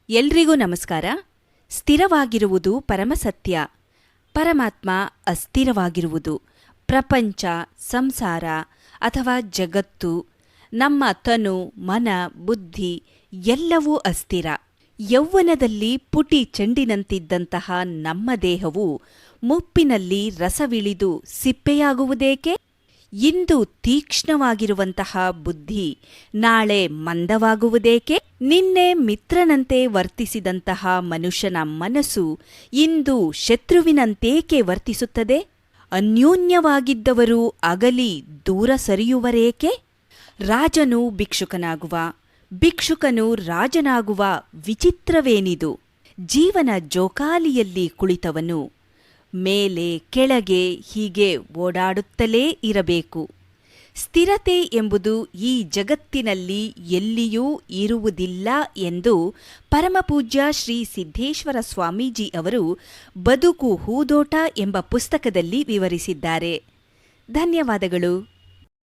ಎಲ್ರಿಗೂ ನಮಸ್ಕಾರ. ಸ್ಥಿರವಾಗಿರುವುದು ಪರಮಸತ್ಯ. ಪರಮಾತ್ಮ ಅಸ್ಥಿರವಾಗಿರುವುದು. ಪ್ರಪಂಚ, ಸಂಸಾರ ಅಥವಾ ಜಗತ್ತು, ನಮ್ಮ ತನು, ಮನ, ಬುದ್ಧಿ ಎಲ್ಲವೂ ಅಸ್ಥಿರ. ಯೌವನದಲ್ಲಿ ಪುಟಿ ಚೆಂಡಿನಂತಿದ್ದಂತಹ ನಮ್ಮ ದೇಹವು ಮುಪ್ಪಿನಲ್ಲಿ ರಸವಿಳಿದು ಸಿಪ್ಪೆಯಾಗುವುದೇಕೆ? ಇಂದು ತೀಕ್ಷ್ಣವಾಗಿರುವಂತಹ ಬುದ್ಧಿ ನಾಳೆ ಮಂದವಾಗುವುದೇಕೆ? ನಿನ್ನೆ ಮಿತ್ರನಂತೆ ವರ್ತಿಸಿದಂತಹ ಮನುಷ್ಯನ ಮನಸ್ಸು ಇಂದು ಶತ್ರುವಿನಂತೇಕೆ ವರ್ತಿಸುತ್ತದೆ? ಅನ್ಯೋನ್ಯವಾಗಿದ್ದವರು ಅಗಲಿ ದೂರ ಸರಿಯುವರೇಕೆ? ರಾಜನು ಭಿಕ್ಷುಕನಾಗುವ, ಭಿಕ್ಷುಕನು ರಾಜನಾಗುವ ವಿಚಿತ್ರವೇನಿದು? ಜೀವನ ಜೋಕಾಲಿಯಲ್ಲಿ ಕುಳಿತವನು ಮೇಲೆ ಕೆಳಗೆ ಹೀಗೆ ಓಡಾಡುತ್ತಲೇ ಇರಬೇಕು. ಸ್ಥಿರತೆ ಎಂಬುದು ಈ ಜಗತ್ತಿನಲ್ಲಿ ಎಲ್ಲಿಯೂ ಇರುವುದಿಲ್ಲ ಎಂದು ಪರಮಪೂಜ್ಯ ಶ್ರೀ ಸಿದ್ದೇಶ್ವರ ಸ್ವಾಮೀಜಿ ಅವರು ಬದುಕು ಹೂದೋಟ ಎಂಬ ಪುಸ್ತಕದಲ್ಲಿ ವಿವರಿಸಿದ್ದಾರೆ. ಧನ್ಯವಾದಗಳು.